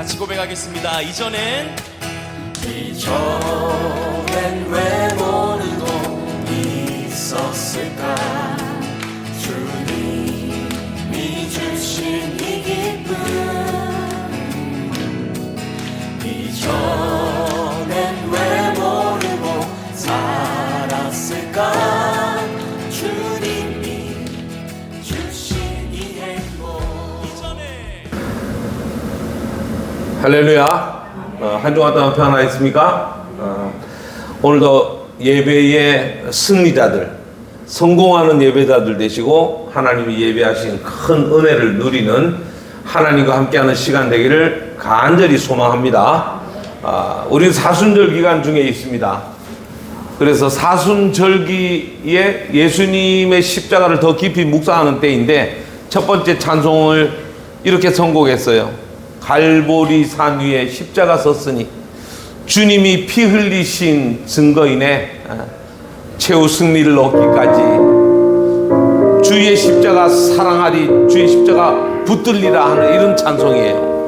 같이 고백하겠습니다. 이전엔 왜 모르고 있었을까. 주님이 주신 이 기쁨, 이전엔 왜 모르고 살았을까. 주님이 주신 이 행복. 이전에 할렐루야. 한 주간 동안 평안하셨습니까? 오늘도 예배의 승리자들, 성공하는 예배자들 되시고 하나님이 예배하신 큰 은혜를 누리는 하나님과 함께하는 시간 되기를 간절히 소망합니다. 우리 사순절 기간 중에 있습니다. 그래서 사순절기에 예수님의 십자가를 더 깊이 묵상하는 때인데 첫 번째 찬송을 이렇게 선곡했어요. 갈보리 산 위에 십자가 섰으니 주님이 피 흘리신 증거이네. 최후 승리를 얻기까지 주의 십자가 사랑하리, 주의 십자가 붙들리라 하는 이런 찬송이에요.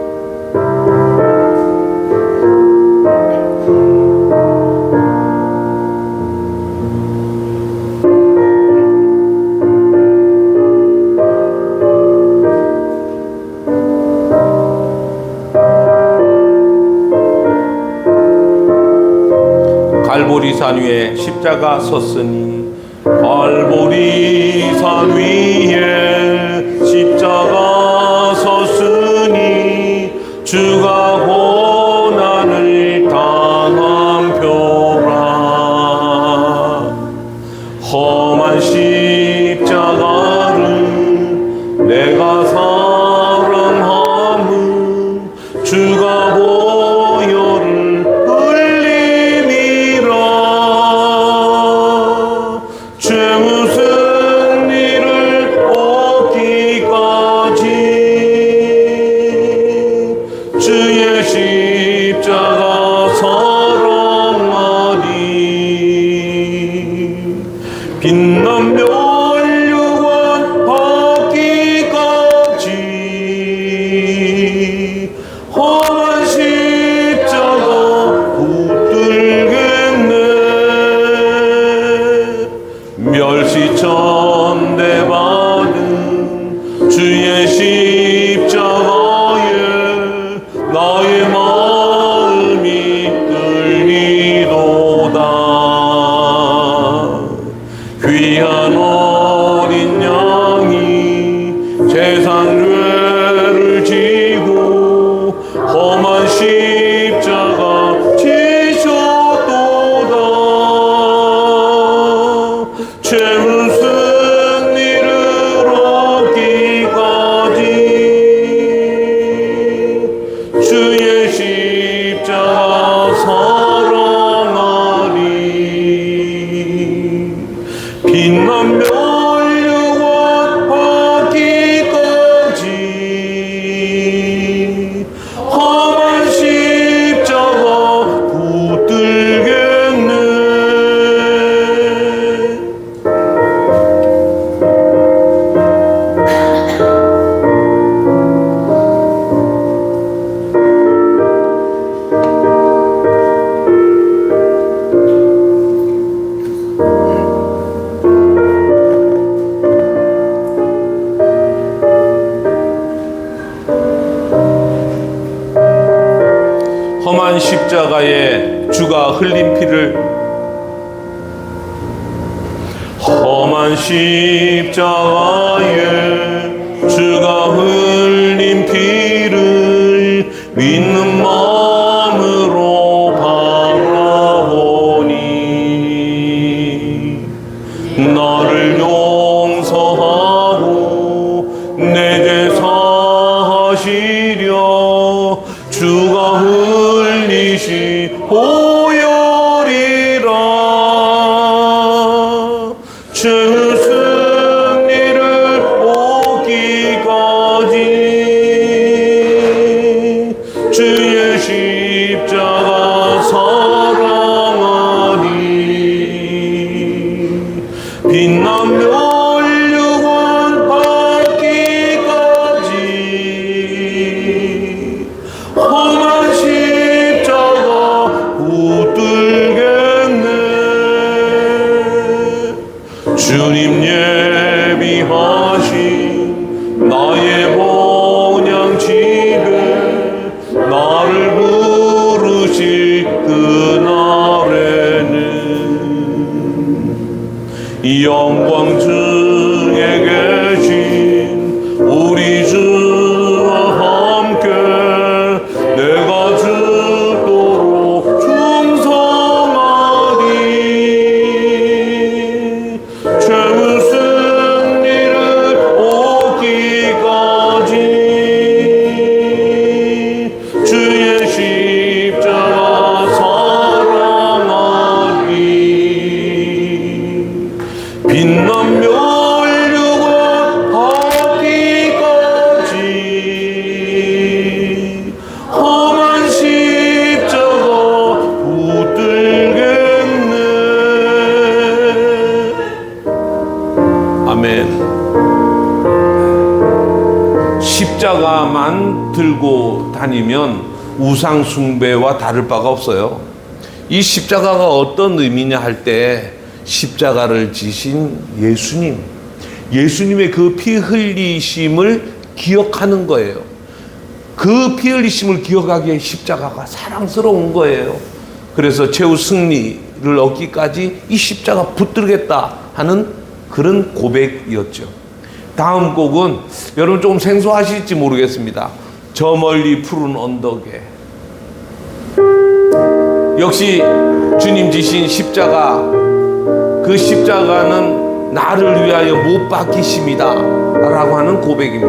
갈보리 산 위에 십자가 섰으니 갈보리 산 위에 십자가 섰으니 주가 고난을 당한 표라. 험한 십자가를 내가 사랑함은 주가 보혈을 흘림이라. 최후 승리를 얻기까지 주의 십자가 사랑하니. 빛난 멸류관 받기까지 험한 십자가 붙들겠네. 멸시천대 받은 주의 십자가에 나의 마음이 끌리도다. 귀한 어린 양이 세상 죄를 지고 험한 십자가 지셨도다. 최후 승리를 얻기까지 주의 십자가 사랑하리. 빛난 멸류관 받기까지 험한 십자가 붙들겠네. 험한 십자가에 주가 흘린 피를, 험한 십자가에 주가 흘린 피를 믿는 마음으로 바라보니 나를 용서하고 내 죄 사하시려 주가 흘리신 보혈이라. 최후 승리를 얻기까지 주의 십자가 사랑하니. 빛난 멸류관 받기까지 주의 본향 집에 나를 부르실 그날에는 영광 중에 계신 우리 주와 함께 내가 죽도록 충성하리. 최후 승리를 얻기까지 주의 십자가 사랑하리. 빛나며 인류가 하기까지 험한 십자가 붙들겠네. 아멘. 십자가만 들고 다니면 우상 숭배와 다를 바가 없어요. 이 십자가가 어떤 의미냐 할 때 십자가를 지신 예수님, 예수님의 그 피 흘리심을 기억하는 거예요. 그 피 흘리심을 기억하기에 십자가가 사랑스러운 거예요. 그래서 최후 승리를 얻기까지 이 십자가 붙들겠다 하는 그런 고백이었죠. 다음 곡은 여러분 조금 생소하실지 모르겠습니다. 저 멀리 푸른 언덕에. 역시 주님 지신 십자가, 그 십자가는 나를 위하여 못 박히심이다 라고 하는 고백입니다.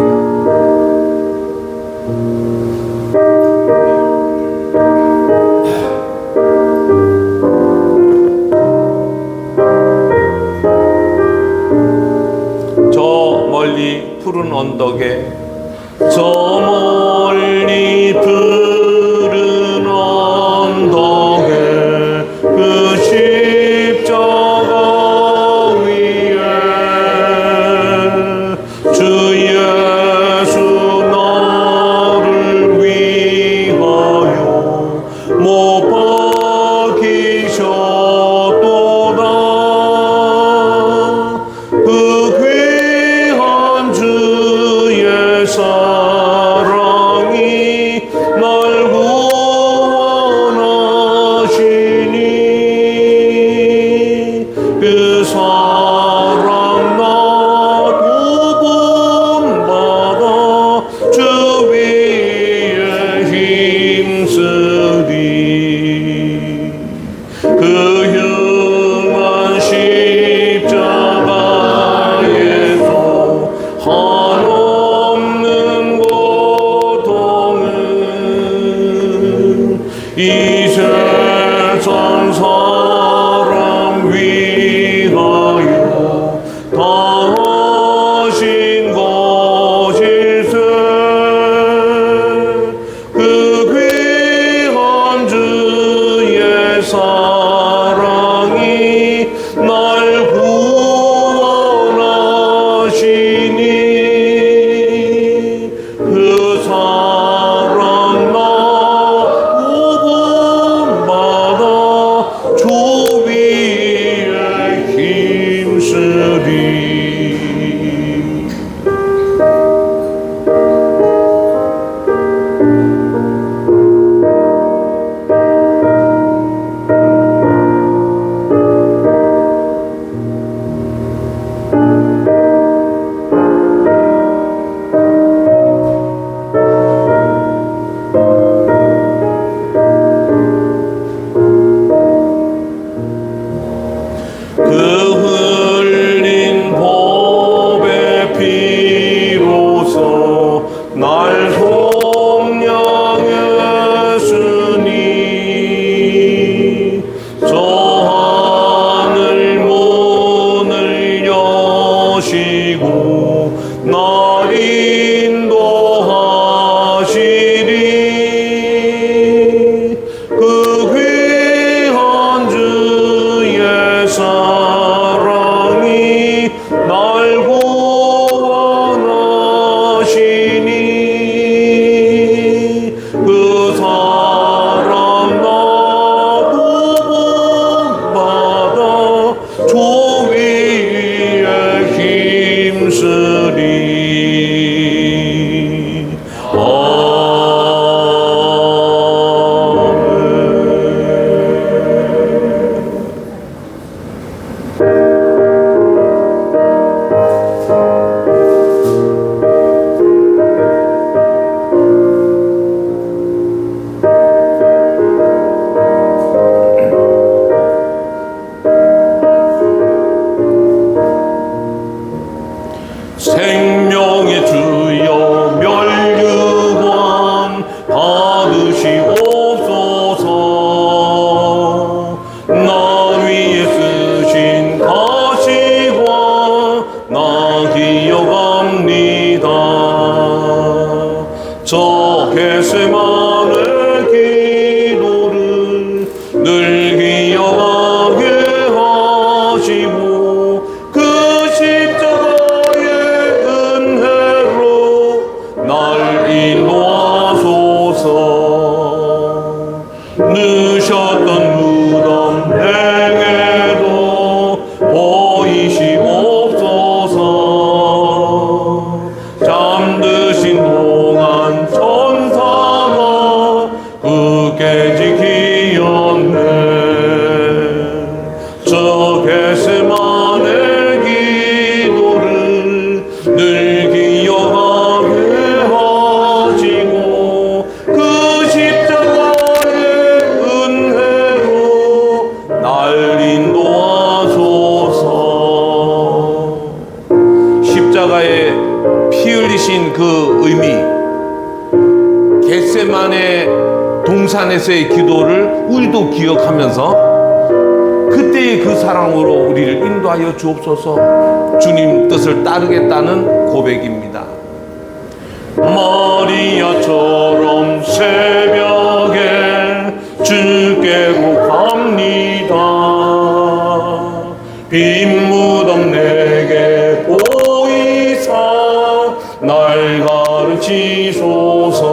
저 멀리 푸른 언덕에, 저 멀리 푸른 언덕에 그 십자가 위에 주 예수 나를 위하여 못 박히셨도다. 그 귀한 주의 사랑이 날 구원하시니 그 사랑 나도 본받아 주 위에 힘쓰리. 그 흉한 십자가에서 한없는 고통은 이 세상 사람 위하여 당하신 것일세. 그 귀한 주의 사랑이 날 구원하시니 그 사랑 나도 본받아 주 위에 힘쓰리. 그 흘린 보배 피로써 날 속량했으니 저 하늘 문을 여시고 날 인도하시리. 그 귀한 주의 사랑이 날 구원하시니 저 겟세마네 기도를 늘 기억하게 하시고 그 십자가의 은혜로 날 인도하소서. 늦었던 무덤 내게도 보이시옵소서. 잠드신 동안 천사가 굳게 지키었네. 저 겟세마네 기도를 늘 기억하게 하시고 그 십자가의 은혜로 날 인도하소서. 십자가에 피 흘리신 그 의미, 겟세마네 동산에서의 기도를 우리도 기억하면서 그때의 그 사랑으로 우리를 인도하여 주옵소서. 주님 뜻을 따르겠다는 고백입니다. 마리아처럼 새벽에 주께 구합니다. 빈 무덤 내게 보이사 날 가르치소서.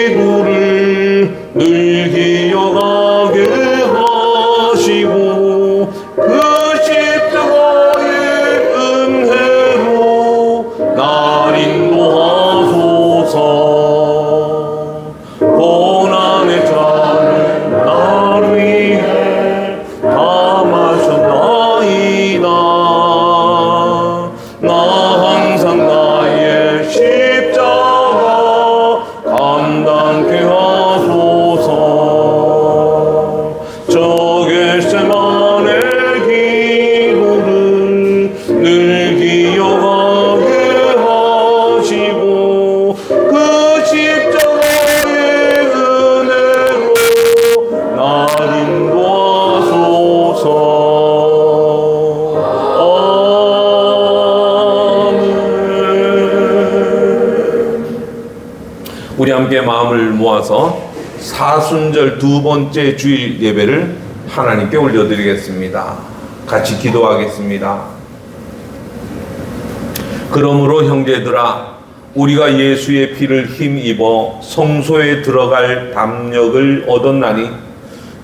기도를 늘 기억하게 하시고 그 십자가의 은혜로 날 인도하소서. 고난의 잔을 나를 위해 다 마셨나이다. 나 항상 나의 십자가 감당케 하소서. 저 겟세마네 기도를 늘 기억하게 하시고 그 십자가의 은혜로 날 인도하소서. 우리 함께 마음을 모아서 사순절 두 번째 주일 예배를 하나님께 올려드리겠습니다. 같이 기도하겠습니다. 그러므로 형제들아, 우리가 예수의 피를 힘입어 성소에 들어갈 담력을 얻었나니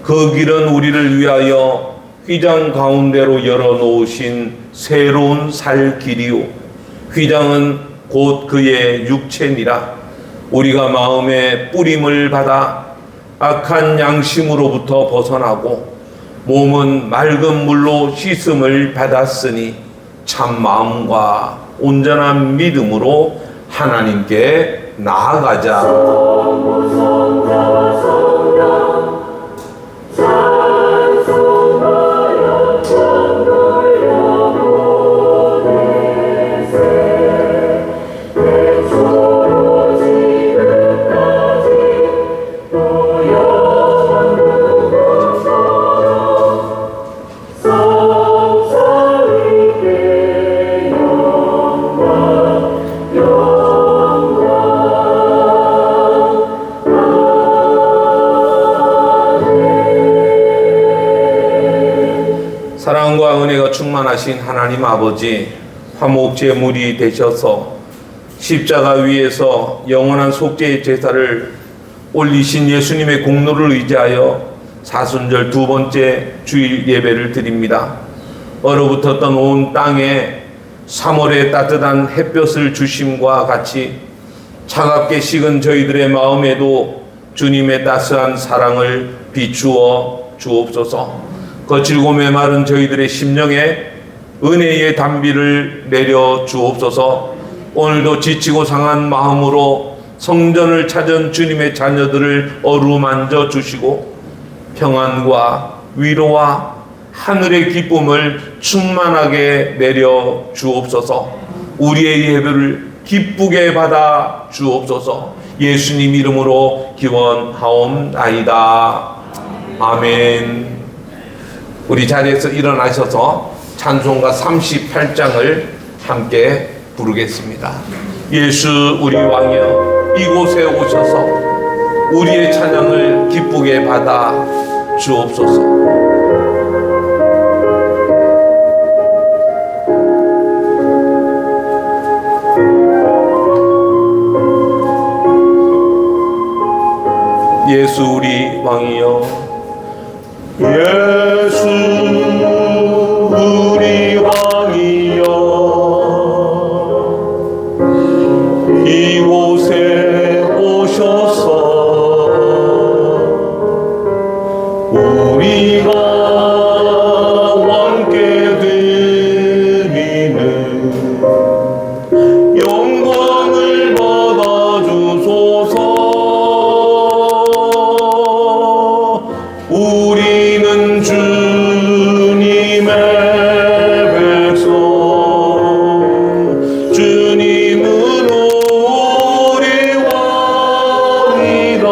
그 길은 우리를 위하여 휘장 가운데로 열어놓으신 새로운 살 길이요, 휘장은 곧 그의 육체니라. 우리가 마음의 뿌림을 받아 악한 양심으로부터 벗어나고 몸은 맑은 물로 씻음을 받았으니 참 마음과 온전한 믿음으로 하나님께 나아가자. 사랑과 은혜가 충만하신 하나님 아버지, 화목제물이 되셔서 십자가 위에서 영원한 속죄의 제사를 올리신 예수님의 공로를 의지하여 사순절 두 번째 주일 예배를 드립니다. 얼어붙었던 온 땅에 3월의 따뜻한 햇볕을 주심과 같이 차갑게 식은 저희들의 마음에도 주님의 따스한 사랑을 비추어 주옵소서. 거칠고 메마른 저희들의 심령에 은혜의 단비를 내려 주옵소서. 오늘도 지치고 상한 마음으로 성전을 찾은 주님의 자녀들을 어루만져 주시고 평안과 위로와 하늘의 기쁨을 충만하게 내려 주옵소서. 우리의 예배를 기쁘게 받아 주옵소서. 예수님 이름으로 기원하옵나이다. 아멘. 우리 자리에서 일어나셔서 찬송가 38장을 함께 부르겠습니다. 예수 우리 왕이여, 이곳에 오셔서 우리의 찬양을 기쁘게 받아 주옵소서. 예수 우리 왕이여, 예수 우리 왕이여, 이곳에 오셔서 우리가 왕께 드리는 영광을 받아주소서. 우리는 주님의 백성, 주님은 우리 왕이다.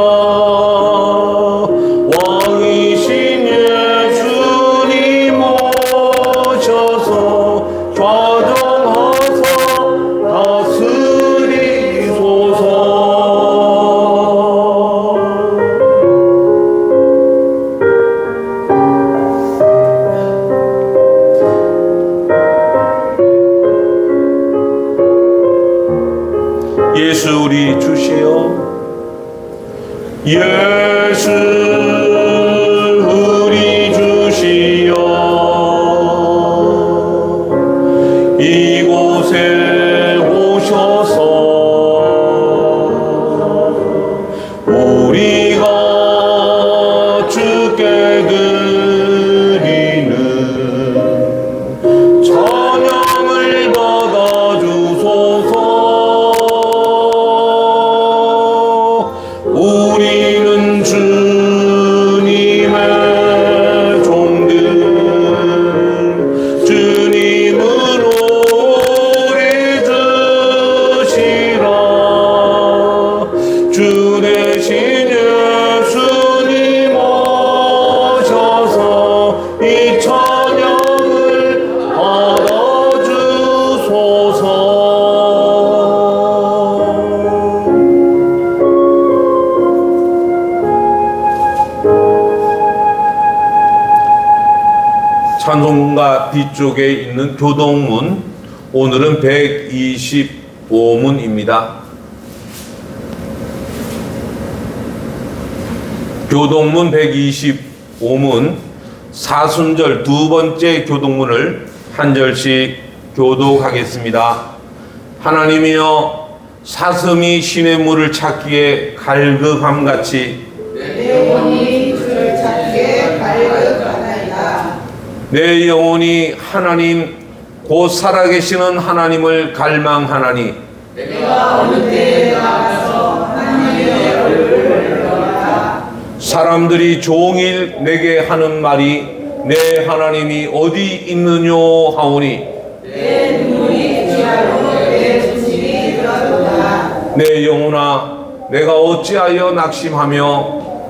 왕이신 예수님 오셔서 좌정하사 다스리소서. 예수 우리 주시여, 예수 우리 주시여, 이곳에 오셔서 우리가 주께 드리는 찬양을 받아주소서. 우리는 주님의 종들, 주님은 우리 주시라. 주 대신 예수님 오셔서 이 찬양을 받아주소서. 찬송가 뒤쪽에 있는 교동문, 오늘은 125문입니다. 교동문 125문, 사순절 두 번째 교동문을 한 절씩 교독하겠습니다. 하나님이여, 사슴이 신의 물을 찾기에 갈급함같이 내 영혼이 주를 찾기에 갈급하나이다. 내 영혼이 하나님 곧 살아계시는 하나님을 갈망하나니 내가 어느 때에 나가서 하나님의 얼굴을 보리라. 사람들이 종일 내게 하는 말이 내 하나님이 어디 있느뇨 하오니 내 눈물이 지하로 내 중심이 들어도다. 내 영혼아, 내가 어찌하여 낙심하며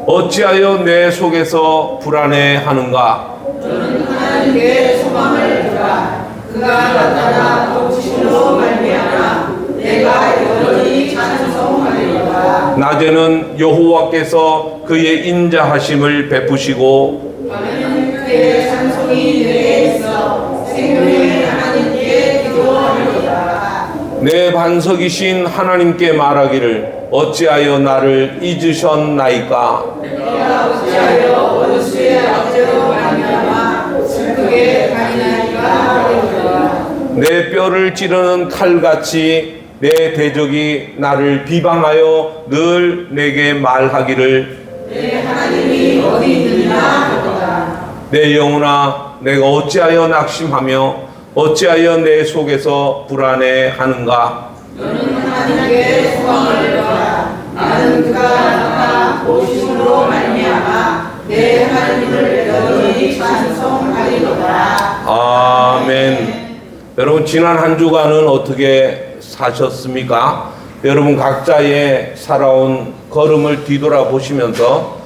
어찌하여 내 속에서 불안해하는가. 너는 하나님께 소망을 두라. 그가 나타나 도우심으로 말미암아 내가 여전히 찬송하리로다. 낮에는 여호와께서 그의 인자하심을 베푸시고 밤에는 그의 찬송이 내게 있어 생명의 하나님께 기도하리로다. 내 반석이신 하나님께 말하기를 어찌하여 나를 잊으셨나이까. 내가 어찌하여 원수의 압제로 말미암아 슬프게 가리나이까 하리로다. 내 뼈를 찌르는 칼같이 내 대적이 나를 비방하여 늘 내게 말하기를 내 하나님이 어디 있느냐 하도다. 내 영혼아, 내가 어찌하여 낙심하며 어찌하여 내 속에서 불안해하는가. 너는 하나님께 소망을 두라. 나는 그가 나타나 도우심으로 말미암아 내 하나님을 여전히 찬송하리로다. 아멘. 여러분, 지난 한 주간은 어떻게 사셨습니까? 여러분 각자의 살아온 걸음을 뒤돌아보시면서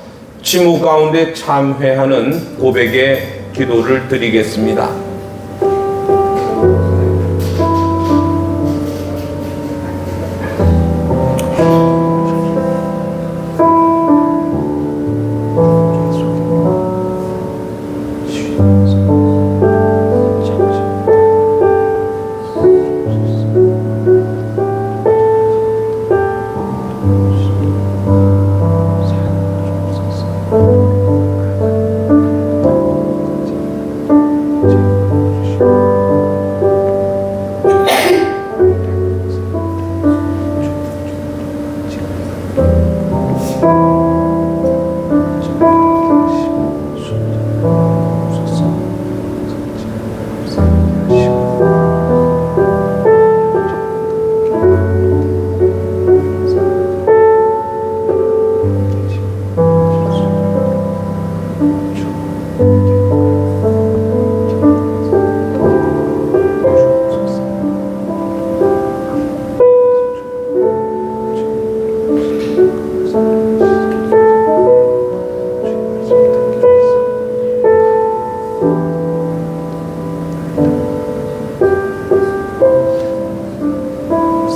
침묵 가운데 참회하는 고백의 기도를 드리겠습니다.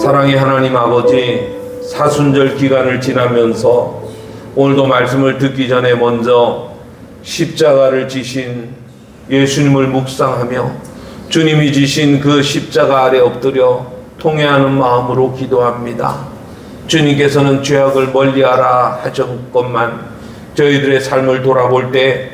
사랑의 하나님 아버지, 사순절 기간을 지나면서 오늘도 말씀을 듣기 전에 먼저 십자가를 지신 예수님을 묵상하며 주님이 지신 그 십자가 아래 엎드려 통회하는 마음으로 기도합니다. 주님께서는 죄악을 멀리하라 하셨건만 저희들의 삶을 돌아볼 때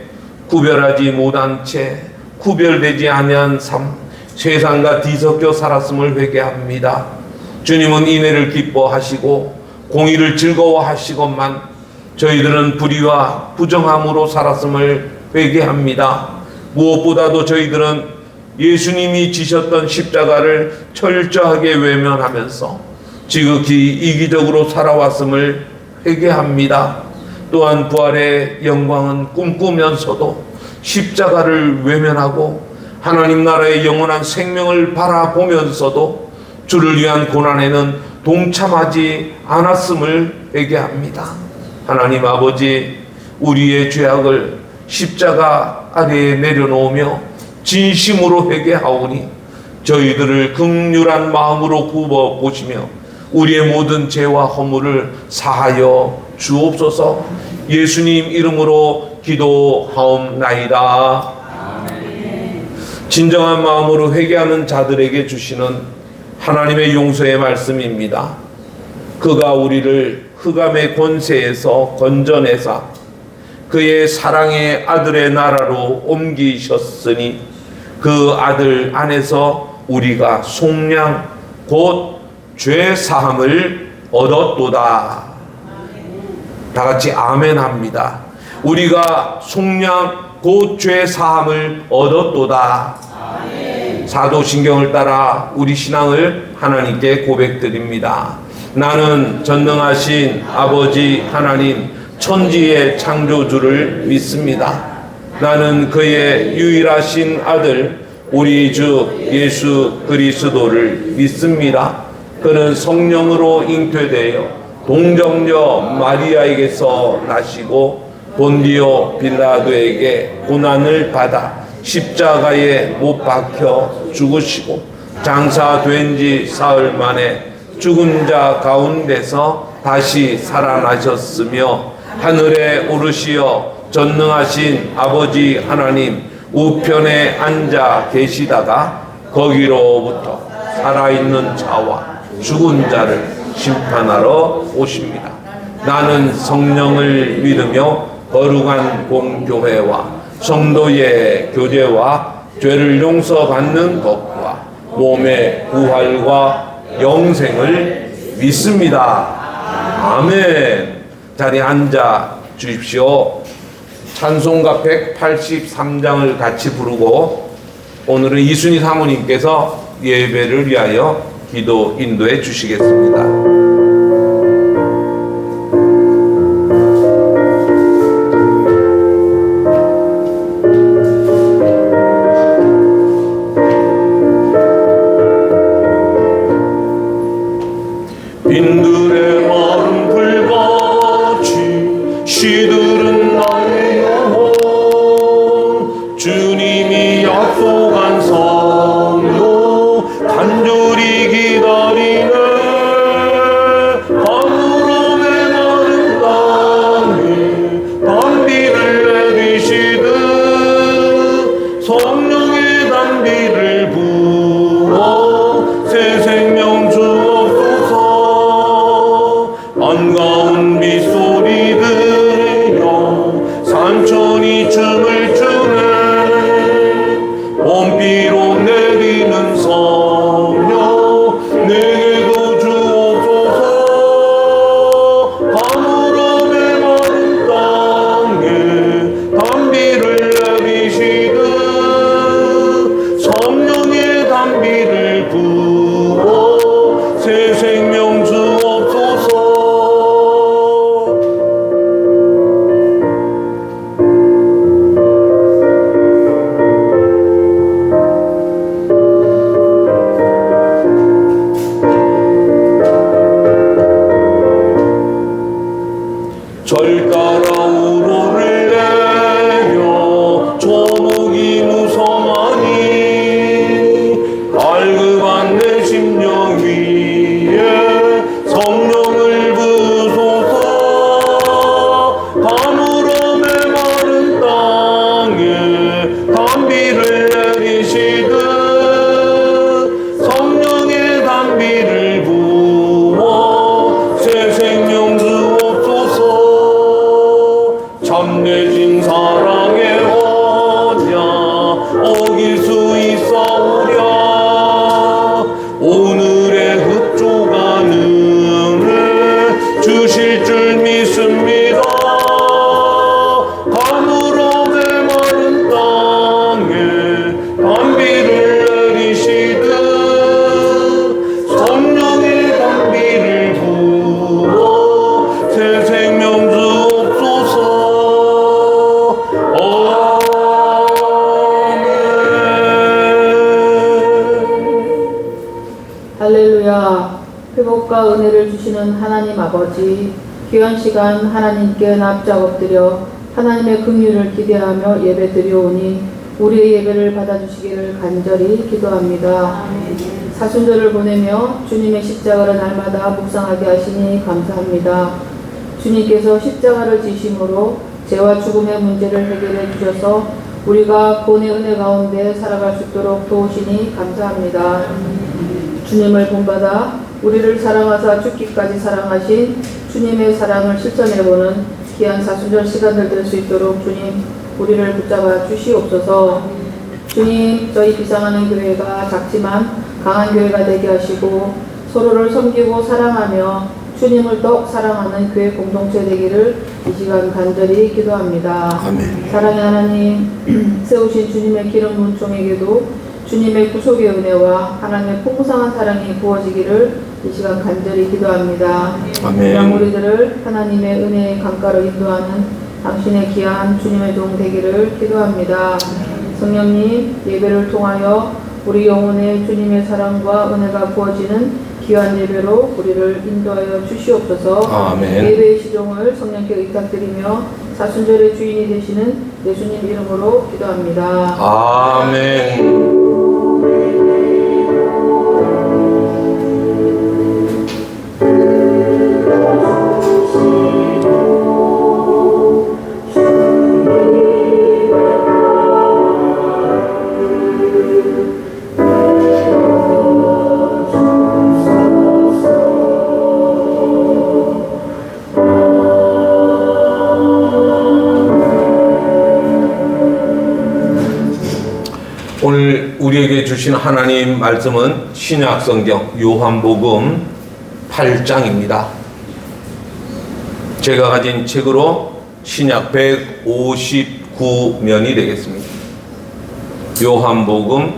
구별하지 못한 채 구별되지 아니한 삶, 세상과 뒤섞여 살았음을 회개합니다. 주님은 인애를 기뻐하시고 공의를 즐거워하시건만 저희들은 불의와 부정함으로 살았음을 회개합니다. 무엇보다도 저희들은 예수님이 지셨던 십자가를 철저하게 외면하면서 지극히 이기적으로 살아왔음을 회개합니다. 또한 부활의 영광은 꿈꾸면서도 십자가를 외면하고 하나님 나라의 영원한 생명을 바라보면서도 주를 위한 고난에는 동참하지 않았음을 회개합니다. 하나님 아버지, 우리의 죄악을 십자가 아래에 내려놓으며 진심으로 회개하오니 저희들을 긍휼한 마음으로 굽어 보시며 우리의 모든 죄와 허물을 사하여 주옵소서. 예수님 이름으로 기도하옵나이다. 진정한 마음으로 회개하는 자들에게 주시는 하나님의 용서의 말씀입니다. 그가 우리를 흑암의 권세에서 건져내사 그의 사랑의 아들의 나라로 옮기셨으니 그 아들 안에서 우리가 속량 곧 죄 사함을 얻었도다. 다 같이 아멘 합니다. 우리가 속량 곧 죄 사함을 얻었도다. 사도신경을 따라 우리 신앙을 하나님께 고백드립니다. 나는 전능하신 아버지 하나님 천지의 창조주를 믿습니다. 나는 그의 유일하신 아들 우리 주 예수 그리스도를 믿습니다. 그는 성령으로 잉태되어 동정녀 마리아에게서 나시고 본디오 빌라도에게 고난을 받아 십자가에 못 박혀 죽으시고 장사된 지 사흘 만에 죽은 자 가운데서 다시 살아나셨으며 하늘에 오르시어 전능하신 아버지 하나님 우편에 앉아 계시다가 거기로부터 살아있는 자와 죽은 자를 심판하러 오십니다. 나는 성령을 믿으며 거룩한 공교회와 성도의 교제와 죄를 용서받는 것과 몸의 부활과 영생을 믿습니다. 아멘. 자리에 앉아 주십시오. 찬송가 183장을 같이 부르고 오늘은 이순희 사모님께서 예배를 위하여 기도 인도해 주시겠습니다. 빈들의 마른 불같이 시들은 나의 영혼 주님이 약속한 성료 간절히 기다리네 가물음의 마른 땅에 담비를 내리시듯 성령의 담비를 부어 새 생명 주옵소서. 반가운 빗소리 들려 산천이 춤을 추네 원비로 내리는 성령 내게도 주옵소서. 가물음의 마른 땅에 담비를 내리시듯 성령의 담비를 부어 새 생명 주옵소서. 절 따라 우로를 내며 조목이 무성하니 갈급한 내 심령 위에 담비를 부어 새 생명 주옵소서. 참되신 사랑의 언약 어길 수 있사오랴. 오늘의 흡조 가능을 주실 줄 믿습니다. 가물어 메마른 땅에 담비를 내리시듯 성령의 담비를 부어 새 생명 주옵소서. 할렐루야. 회복과 은혜를 주시는 하나님 아버지, 귀한 시간 하나님께 납작 엎드려 하나님의 긍휼을 기대하며 예배드리오니 우리의 예배를 받아주시기를 간절히 기도합니다. 사순절을 보내며 주님의 십자가를 날마다 묵상하게 하시니 감사합니다. 주님께서 십자가를 지심으로 죄와 죽음의 문제를 해결해 주셔서 우리가 구원의 은혜 가운데 살아갈 수 있도록 도우시니 감사합니다. 주님을 본받아 우리를 사랑하사 죽기까지 사랑하신 주님의 사랑을 실천해보는 귀한 사순절 시간을 될 수 있도록 주님 우리를 붙잡아 주시옵소서. 주님, 저희 비상하는 교회가 작지만 강한 교회가 되게 하시고 서로를 섬기고 사랑하며 주님을 더욱 사랑하는 교회 공동체 되기를 이 시간 간절히 기도합니다. 아멘. 사랑의 하나님, 세우신 주님의 기름 부은 종에게도 주님의 구속의 은혜와 하나님의 풍성한 사랑이 부어지기를 이 시간 간절히 기도합니다. 아멘. 이런 우리들을 하나님의 은혜의 강가로 인도하는 당신의 귀한 주님의 종 되기를 기도합니다. 성령님, 예배를 통하여 우리 영혼에 주님의 사랑과 은혜가 부어지는 귀한 예배로 우리를 인도하여 주시옵소서. 아멘. 예배의 시종을 성령께 의탁드리며 사순절의 주인이 되시는 예수님 이름으로 기도합니다. 아멘. 오늘 우리에게 주신 하나님 말씀은 신약성경 요한복음 8장입니다. 제가 가진 책으로 신약 159면이 되겠습니다. 요한복음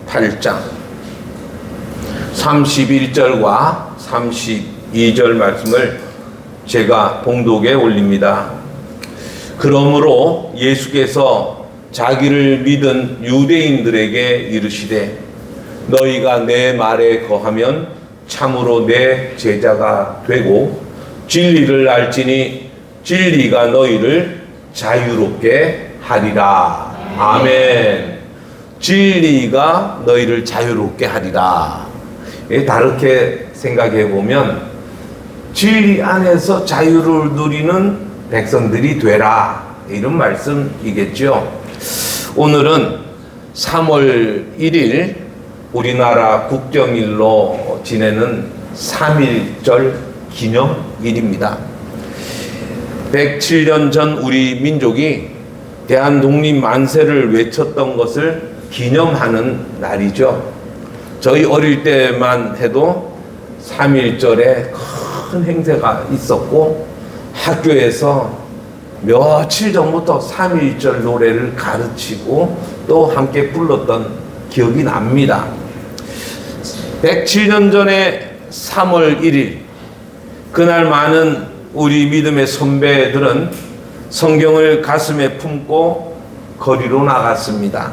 8장 31절과 32절 말씀을 제가 봉독에 올립니다. 그러므로 예수께서 자기를 믿은 유대인들에게 이르시되 너희가 내 말에 거하면 참으로 내 제자가 되고 진리를 알지니 진리가 너희를 자유롭게 하리라. 아멘. 진리가 너희를 자유롭게 하리라. 다르게 생각해 보면 진리 안에서 자유를 누리는 백성들이 되라, 이런 말씀이겠죠. 오늘은 3월 1일 우리나라 국경일로 지내는 3.1절 기념일입니다. 107년 전 우리 민족이 대한 독립 만세를 외쳤던 것을 기념하는 날이죠. 저희 어릴 때만 해도 3.1절에 큰 행사가 있었고 학교에서 며칠 전부터 3.1절 노래를 가르치고 또 함께 불렀던 기억이 납니다. 107년 전에 3월 1일 그날 많은 우리 믿음의 선배들은 성경을 가슴에 품고 거리로 나갔습니다.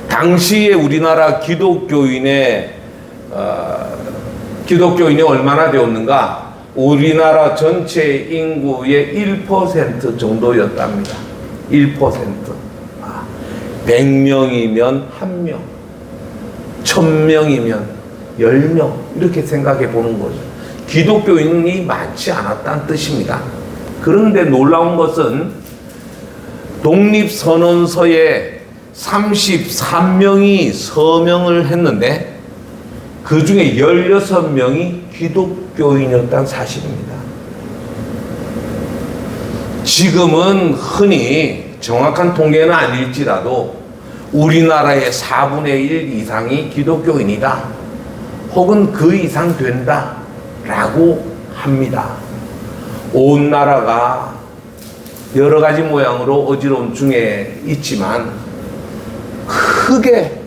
당시에 우리나라 기독교인이 얼마나 되었는가? 우리나라 전체 인구의 1% 정도였답니다. 1%. 100명이면 1명, 1000명이면 10명, 이렇게 생각해 보는 거죠. 기독교인이 많지 않았다는 뜻입니다. 그런데 놀라운 것은 독립선언서에 33명이 서명을 했는데 그 중에 16명이 기독교인이었다는 사실입니다. 지금은 흔히 정확한 통계는 아닐지라도 우리나라의 4분의 1 이상이 기독교인이다, 혹은 그 이상 된다 라고 합니다. 온 나라가 여러 가지 모양으로 어지러움 중에 있지만 크게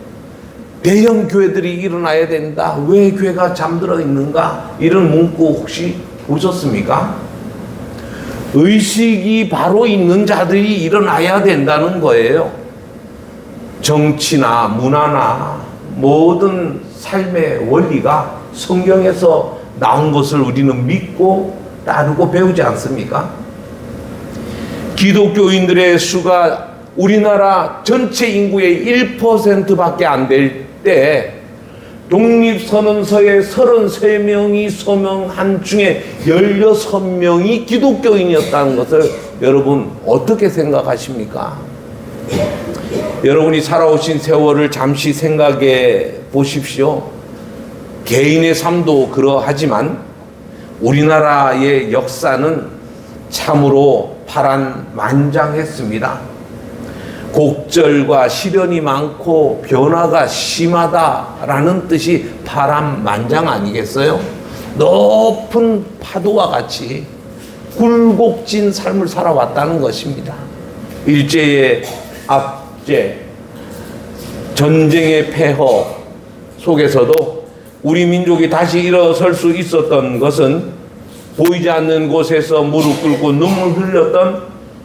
대형 교회들이 일어나야 된다, 왜 교회가 잠들어 있는가, 이런 문구 혹시 보셨습니까? 의식이 바로 있는 자들이 일어나야 된다는 거예요. 정치나 문화나 모든 삶의 원리가 성경에서 나온 것을 우리는 믿고 따르고 배우지 않습니까? 기독교인들의 수가 우리나라 전체 인구의 1%밖에 안 될 때 독립선언서에 33명이 서명한 중에 16명이 기독교인이었다는 것을 여러분 어떻게 생각하십니까? 여러분이 살아오신 세월을 잠시 생각해 보십시오. 개인의 삶도 그러하지만 우리나라의 역사는 참으로 파란만장했습니다. 곡절과 시련이 많고 변화가 심하다라는 뜻이 파란만장 아니겠어요? 높은 파도와 같이 굴곡진 삶을 살아왔다는 것입니다. 일제의 압제, 전쟁의 폐허 속에서도 우리 민족이 다시 일어설 수 있었던 것은 보이지 않는 곳에서 무릎 꿇고 눈물 흘렸던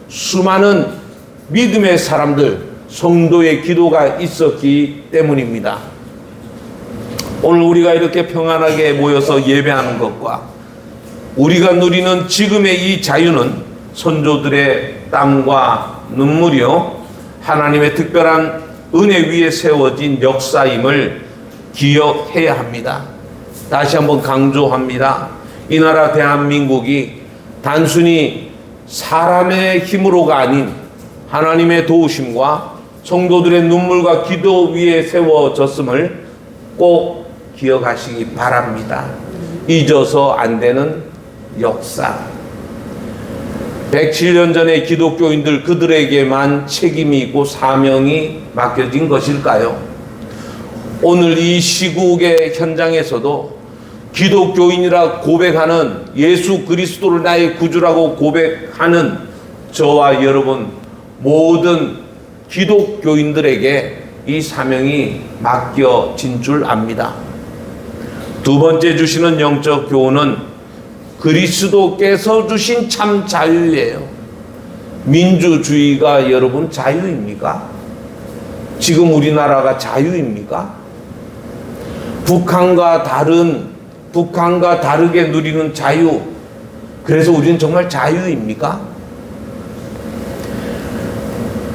수많은 믿음의 사람들, 성도의 기도가 있었기 때문입니다. 오늘 우리가 이렇게 평안하게 모여서 예배하는 것과 우리가 누리는 지금의 이 자유는 선조들의 땀과 눈물이요, 하나님의 특별한 은혜 위에 세워진 역사임을 기억해야 합니다. 다시 한번 강조합니다. 이 나라 대한민국이 단순히 사람의 힘으로가 아닌 하나님의 도우심과 성도들의 눈물과 기도 위에 세워졌음을 꼭 기억하시기 바랍니다. 잊어서 안 되는 역사. 107년 전에 기독교인들 그들에게만 책임이 있고 사명이 맡겨진 것일까요? 오늘 이 시국의 현장에서도 기독교인이라 고백하는, 예수 그리스도를 나의 구주라고 고백하는 저와 여러분 모든 기독교인들에게 이 사명이 맡겨진 줄 압니다. 두 번째 주시는 영적 교훈은 그리스도께서 주신 참 자유예요. 민주주의가 여러분 자유입니까? 지금 우리나라가 자유입니까? 북한과 다르게 누리는 자유, 그래서 우리는 정말 자유입니까?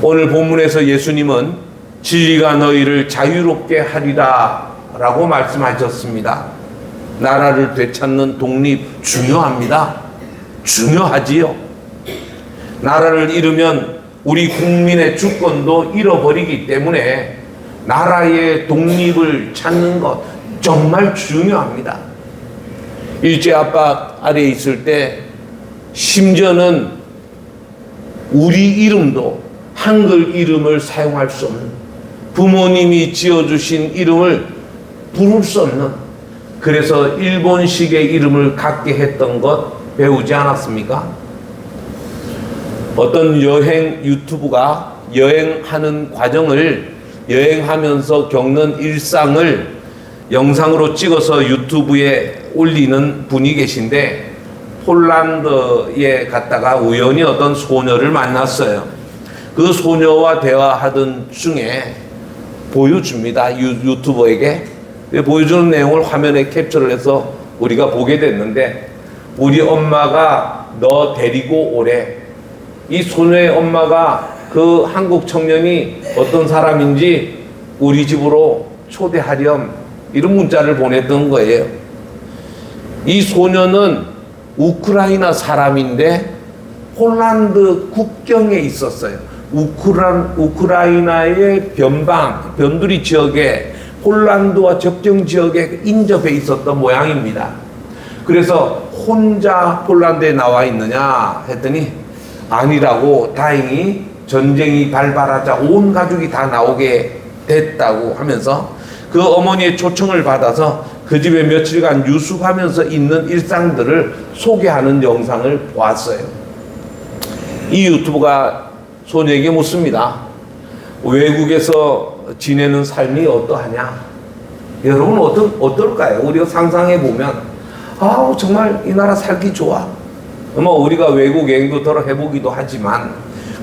오늘 본문에서 예수님은 진리가 너희를 자유롭게 하리라 라고 말씀하셨습니다. 나라를 되찾는 독립 중요합니다. 중요하지요. 나라를 잃으면 우리 국민의 주권도 잃어버리기 때문에 나라의 독립을 찾는 것 정말 중요합니다. 일제 압박 아래에 있을 때 심지어는 우리 이름도 한글 이름을 사용할 수 없는, 부모님이 지어주신 이름을 부를 수 없는, 그래서 일본식의 이름을 갖게 했던 것 배우지 않았습니까? 어떤 여행 유튜브가 여행하는 과정을, 여행하면서 겪는 일상을 영상으로 찍어서 유튜브에 올리는 분이 계신데, 폴란드에 갔다가 우연히 어떤 소녀를 만났어요. 그 소녀와 대화하던 중에 보여줍니다. 유튜버에게. 보여주는 내용을 화면에 캡처를 해서 우리가 보게 됐는데, 우리 엄마가 너 데리고 오래. 이 소녀의 엄마가 그 한국 청년이 어떤 사람인지 우리 집으로 초대하렴, 이런 문자를 보냈던 거예요. 이 소녀는 우크라이나 사람인데 폴란드 국경에 있었어요. 우크라이나의 변두리 지역에 폴란드와 접경 지역에 인접해 있었던 모양입니다. 그래서 혼자 폴란드에 나와 있느냐 했더니 아니라고, 다행히 전쟁이 발발하자 온 가족이 다 나오게 됐다고 하면서 그 어머니의 초청을 받아서 그 집에 며칠간 유숙하면서 있는 일상들을 소개하는 영상을 보았어요. 이 유튜브가 소녀에게 묻습니다. 외국에서 지내는 삶이 어떠하냐? 여러분 어떨까요? 우리가 상상해 보면 정말 이 나라 살기 좋아. 우리가 외국 여행도 더러 해보기도 하지만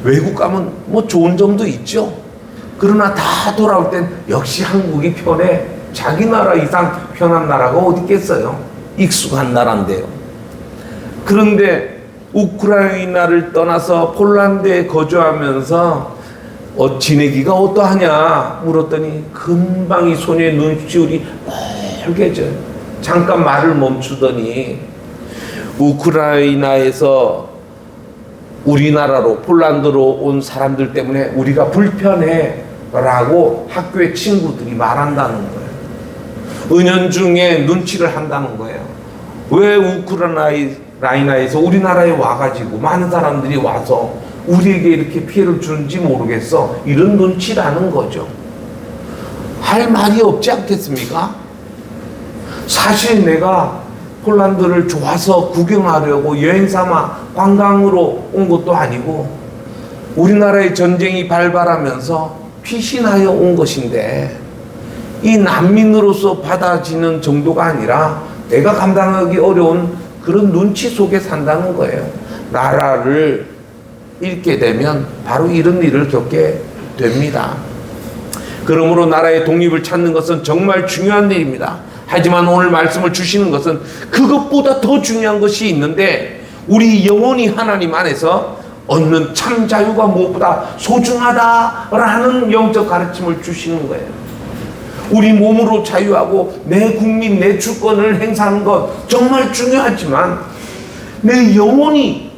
외국 가면 좋은 점도 있죠. 그러나 다 돌아올 땐 역시 한국이 편해. 자기 나라 이상 편한 나라가 어디 있겠어요? 익숙한 나라인데요. 그런데 우크라이나를 떠나서 폴란드에 거주하면서 지내기가 어떠하냐 물었더니 금방 이 소녀의 눈시울이 빨개져요. 잠깐 말을 멈추더니 우크라이나에서 우리나라로 폴란드로 온 사람들 때문에 우리가 불편해 라고 학교의 친구들이 말한다는 거예요. 은연중에 눈치를 한다는 거예요. 왜 우크라이나에서 우리나라에 와가지고 많은 사람들이 와서 우리에게 이렇게 피해를 주는지 모르겠어. 이런 눈치라는 거죠. 할 말이 없지 않겠습니까? 사실 내가 폴란드를 좋아서 구경하려고 여행 삼아 관광으로 온 것도 아니고 우리나라의 전쟁이 발발하면서 피신하여 온 것인데 이 난민으로서 받아지는 정도가 아니라 내가 감당하기 어려운 그런 눈치 속에 산다는 거예요. 나라를 잃게 되면 바로 이런 일을 겪게 됩니다. 그러므로 나라의 독립을 찾는 것은 정말 중요한 일입니다. 하지만 오늘 말씀을 주시는 것은 그것보다 더 중요한 것이 있는데 우리 영혼이 하나님 안에서 얻는 참 자유가 무엇보다 소중하다라는 영적 가르침을 주시는 거예요. 우리 몸으로 자유하고 내 국민, 내 주권을 행사하는 것 정말 중요하지만 내 영혼이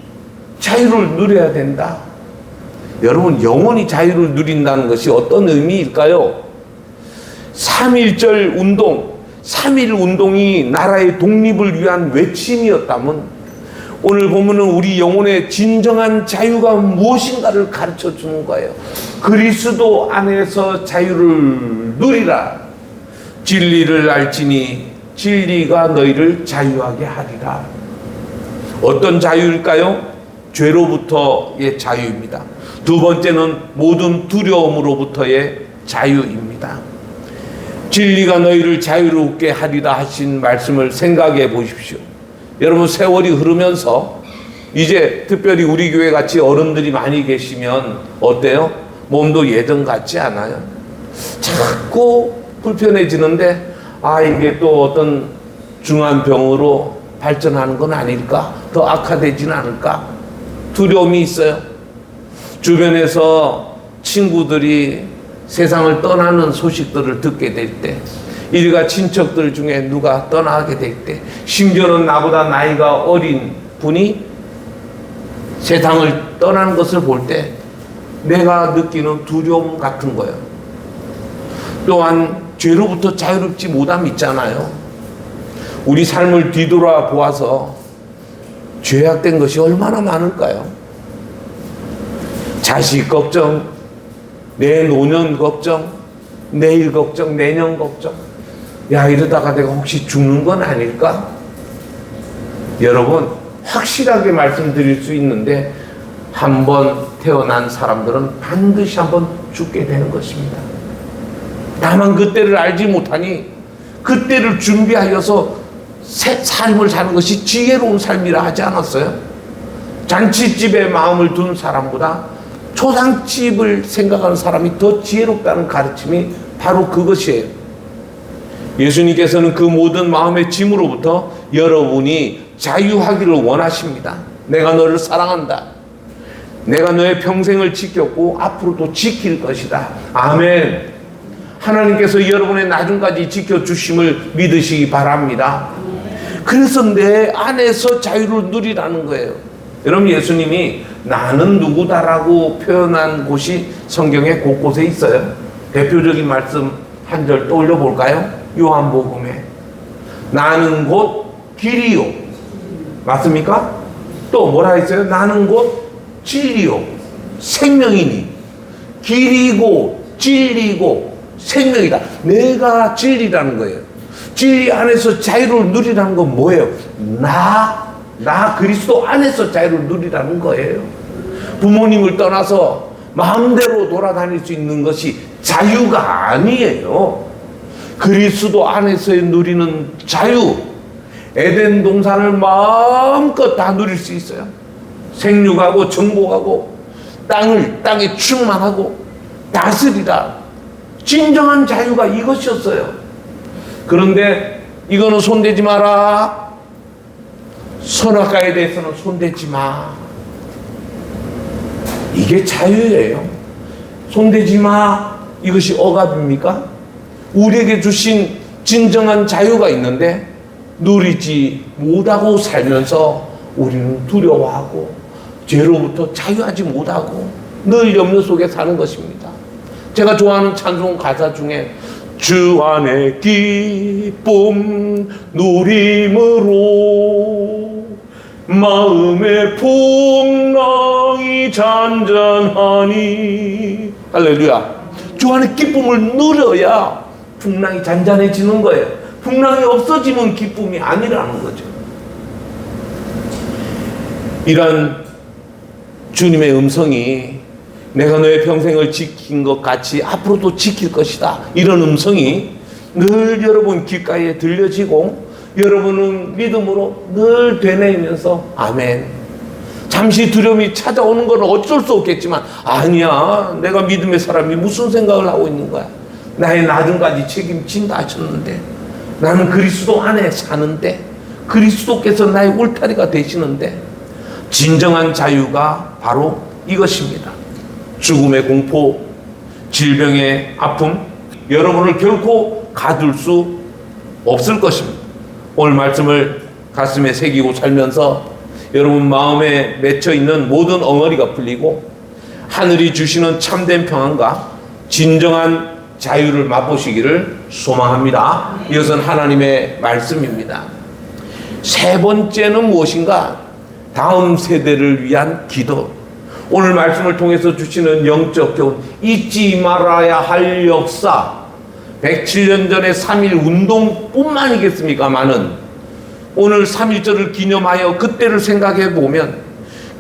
자유를 누려야 된다. 여러분, 영혼이 자유를 누린다는 것이 어떤 의미일까요? 3.1절 운동, 3.1 운동이 나라의 독립을 위한 외침이었다면 오늘 보면은 우리 영혼의 진정한 자유가 무엇인가를 가르쳐 주는 거예요. 그리스도 안에서 자유를 누리라. 진리를 알지니 진리가 너희를 자유하게 하리라. 어떤 자유일까요? 죄로부터의 자유입니다. 두 번째는 모든 두려움으로부터의 자유입니다. 진리가 너희를 자유롭게 하리라 하신 말씀을 생각해 보십시오. 여러분, 세월이 흐르면서 이제 특별히 우리 교회 같이 어른들이 많이 계시면 어때요? 몸도 예전 같지 않아요? 자꾸 불편해지는데 이게 또 어떤 중한 병으로 발전하는 건 아닐까? 더 악화되지는 않을까? 두려움이 있어요. 주변에서 친구들이 세상을 떠나는 소식들을 듣게 될 때, 일가 친척들 중에 누가 떠나게 될 때, 심지어는 나보다 나이가 어린 분이 세상을 떠나는 것을 볼 때 내가 느끼는 두려움 같은 거예요. 또한 죄로부터 자유롭지 못함 있잖아요. 우리 삶을 뒤돌아 보아서 죄악된 것이 얼마나 많을까요? 자식 걱정, 내 노년 걱정, 내일 걱정, 내년 걱정. 이러다가 내가 혹시 죽는 건 아닐까? 여러분, 확실하게 말씀드릴 수 있는데 한번 태어난 사람들은 반드시 한번 죽게 되는 것입니다. 다만 그때를 알지 못하니 그때를 준비하여서 새 삶을 사는 것이 지혜로운 삶이라 하지 않았어요? 잔치집에 마음을 둔 사람보다 초상집을 생각하는 사람이 더 지혜롭다는 가르침이 바로 그것이에요. 예수님께서는 그 모든 마음의 짐으로부터 여러분이 자유하기를 원하십니다. 내가 너를 사랑한다. 내가 너의 평생을 지켰고 앞으로도 지킬 것이다. 아멘. 하나님께서 여러분의 나중까지 지켜주심을 믿으시기 바랍니다. 그래서 내 안에서 자유를 누리라는 거예요. 여러분, 예수님이 나는 누구다라고 표현한 곳이 성경에 곳곳에 있어요. 대표적인 말씀 한 절 떠올려 볼까요? 요한복음에 나는 곧 길이요. 맞습니까? 또 뭐라 했어요? 나는 곧 진리요. 생명이니. 길이고 진리고 생명이다. 내가 진리라는 거예요. 진리 안에서 자유를 누리라는 건 뭐예요? 나 그리스도 안에서 자유를 누리라는 거예요. 부모님을 떠나서 마음대로 돌아다닐 수 있는 것이 자유가 아니에요. 그리스도 안에서 누리는 자유. 에덴 동산을 마음껏 다 누릴 수 있어요. 생육하고 정복하고 땅에 충만하고 다스리라. 진정한 자유가 이것이었어요. 그런데 이거는 손대지 마라. 선악과에 대해서는 손대지 마. 이게 자유예요. 손대지 마. 이것이 억압입니까? 우리에게 주신 진정한 자유가 있는데 누리지 못하고 살면서 우리는 두려워하고 죄로부터 자유하지 못하고 늘 염려 속에 사는 것입니다. 제가 좋아하는 찬송 가사 중에 주 안에 기쁨 누림으로 마음의 풍랑이 잔잔하니 할렐루야. 주 안에 기쁨을 누려야 풍랑이 잔잔해지는 거예요. 풍랑이 없어지면 기쁨이 아니라는 거죠. 이런 주님의 음성이 내가 너의 평생을 지킨 것 같이 앞으로도 지킬 것이다. 이런 음성이 늘 여러분 귓가에 들려지고 여러분은 믿음으로 늘 되뇌이면서 아멘. 잠시 두려움이 찾아오는 건 어쩔 수 없겠지만 아니야. 내가 믿음의 사람이 무슨 생각을 하고 있는 거야. 나의 나중까지 책임진다 하셨는데 나는 그리스도 안에 사는데 그리스도께서 나의 울타리가 되시는데 진정한 자유가 바로 이것입니다. 죽음의 공포, 질병의 아픔, 여러분을 결코 가둘 수 없을 것입니다. 오늘 말씀을 가슴에 새기고 살면서 여러분 마음에 맺혀있는 모든 엉어리가 풀리고 하늘이 주시는 참된 평안과 진정한 자유를 맛보시기를 소망합니다. 이것은 하나님의 말씀입니다. 세 번째는 무엇인가? 다음 세대를 위한 기도. 오늘 말씀을 통해서 주시는 영적 교훈, 잊지 말아야 할 역사. 107년 전에 3.1 운동뿐만이겠습니까마는 오늘 3.1절을 기념하여 그때를 생각해 보면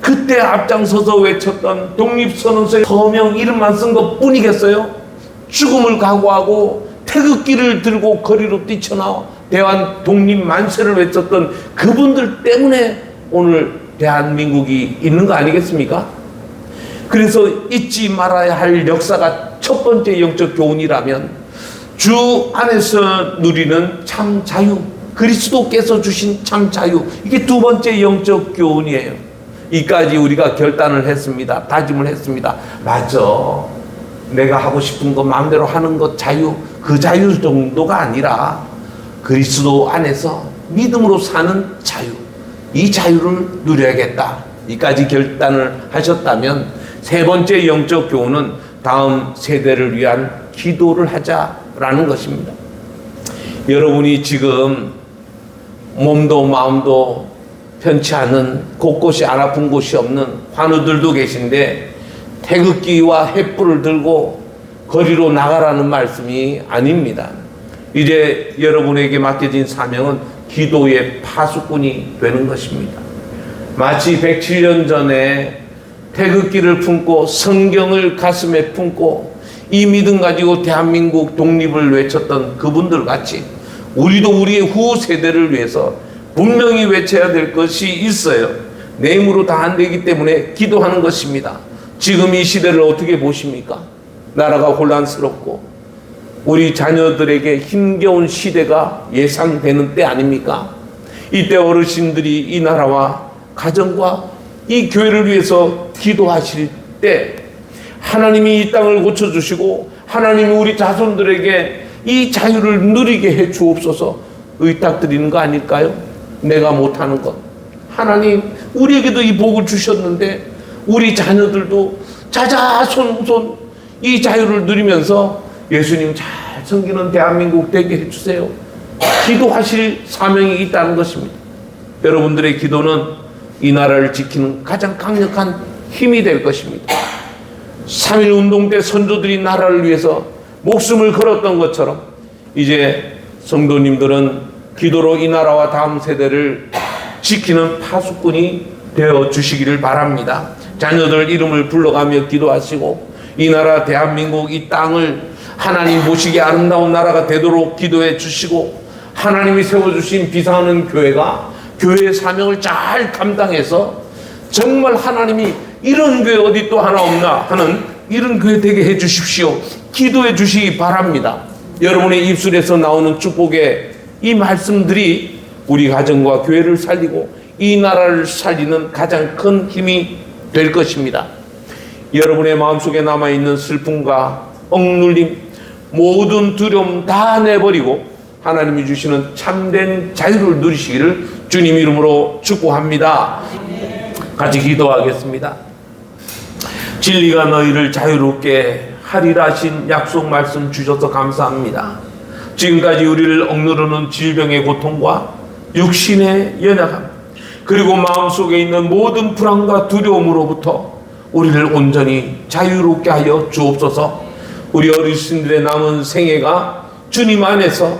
그때 앞장서서 외쳤던 독립선언서의 서명 이름만 쓴 것 뿐이겠어요? 죽음을 각오하고 태극기를 들고 거리로 뛰쳐나와 대한 독립 만세를 외쳤던 그분들 때문에 오늘 대한민국이 있는 거 아니겠습니까? 그래서 잊지 말아야 할 역사가 첫 번째 영적 교훈이라면 주 안에서 누리는 참 자유, 그리스도께서 주신 참 자유, 이게 두 번째 영적 교훈이에요. 이까지 우리가 결단을 했습니다. 다짐을 했습니다. 맞아. 내가 하고 싶은 거 마음대로 하는 것 자유, 그 자유 정도가 아니라 그리스도 안에서 믿음으로 사는 자유, 이 자유를 누려야겠다. 이까지 결단을 하셨다면 세 번째 영적 교훈은 다음 세대를 위한 기도를 하자라는 것입니다. 여러분이 지금 몸도 마음도 편치 않은, 곳곳이 안 아픈 곳이 없는 환우들도 계신데 태극기와 횃불을 들고 거리로 나가라는 말씀이 아닙니다. 이제 여러분에게 맡겨진 사명은 기도의 파수꾼이 되는 것입니다. 마치 107년 전에 태극기를 품고 성경을 가슴에 품고 이 믿음 가지고 대한민국 독립을 외쳤던 그분들 같이 우리도 우리의 후 세대를 위해서 분명히 외쳐야 될 것이 있어요. 내 힘으로 다 안 되기 때문에 기도하는 것입니다. 지금 이 시대를 어떻게 보십니까? 나라가 혼란스럽고 우리 자녀들에게 힘겨운 시대가 예상되는 때 아닙니까? 이때 어르신들이 이 나라와 가정과 이 교회를 위해서 기도하실 때 하나님이 이 땅을 고쳐주시고 하나님이 우리 자손들에게 이 자유를 누리게 해 주옵소서 의탁드리는 거 아닐까요? 내가 못하는 것. 하나님 우리에게도 이 복을 주셨는데 우리 자녀들도 자자손손 이 자유를 누리면서 예수님 잘 섬기는 대한민국 되게 해주세요. 기도하실 사명이 있다는 것입니다. 여러분들의 기도는 이 나라를 지키는 가장 강력한 힘이 될 것입니다. 3.1 운동 때 선조들이 나라를 위해서 목숨을 걸었던 것처럼 이제 성도님들은 기도로 이 나라와 다음 세대를 지키는 파수꾼이 되어 주시기를 바랍니다. 자녀들 이름을 불러가며 기도하시고 이 나라 대한민국 이 땅을 하나님 보시기에 아름다운 나라가 되도록 기도해 주시고 하나님이 세워주신 비상하는 교회가 교회의 사명을 잘 감당해서 정말 하나님이 이런 교회 어디 또 하나 없나 하는 이런 교회 되게 해 주십시오. 기도해 주시기 바랍니다. 여러분의 입술에서 나오는 축복의 이 말씀들이 우리 가정과 교회를 살리고 이 나라를 살리는 가장 큰 힘이 될 것입니다. 여러분의 마음속에 남아있는 슬픔과 억눌림, 모든 두려움 다 내버리고 하나님이 주시는 참된 자유를 누리시기를 주님 이름으로 축복합니다. 같이 기도하겠습니다. 진리가 너희를 자유롭게 하리라 하신 약속 말씀 주셔서 감사합니다. 지금까지 우리를 억누르는 질병의 고통과 육신의 연약함, 그리고 마음속에 있는 모든 불안과 두려움으로부터 우리를 온전히 자유롭게 하여 주옵소서. 우리 어르신들의 남은 생애가 주님 안에서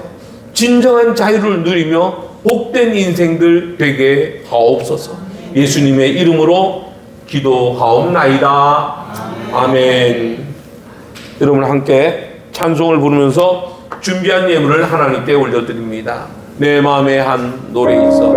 진정한 자유를 누리며 복된 인생들 되게 하옵소서. 예수님의 이름으로 기도하옵나이다. 아멘. 여러분 함께 찬송을 부르면서 준비한 예물을 하나님께 올려드립니다. 내 마음에 한 노래 있어.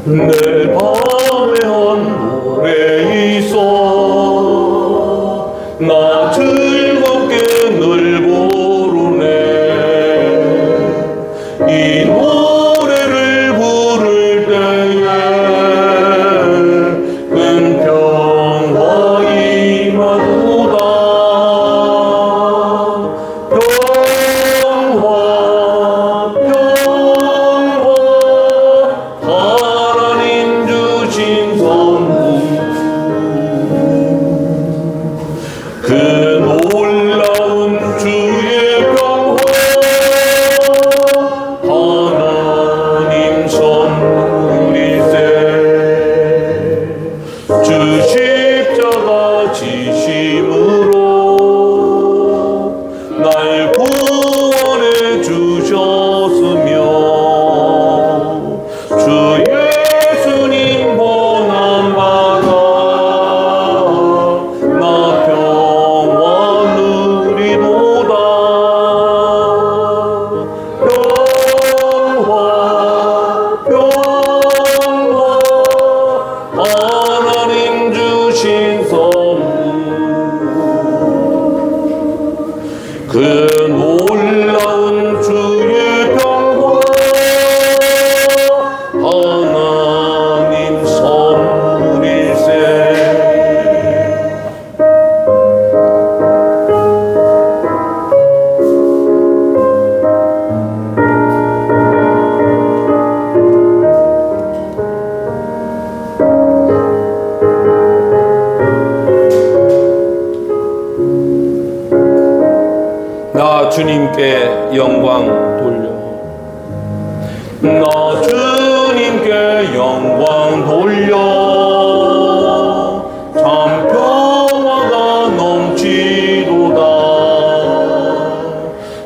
내 맘에 한 노래 있어 나 즐겁게 늘 부르네 이 노래를 부를 때에 큰 평화 임하도다 하나님 주신 선물 그 놀라운 주의 평화 하나님 선물일세 주 십자가 지심으로 날 구원해 주셨으며 주 예수님 보난 바가 나 평화 누리도다 평화 하나님 주신 선물 그 놀라운 주의 평화 하나님 선물일세 나 주님께 영광 돌려 나 주님께 영광 돌려 참 평화가 넘치도다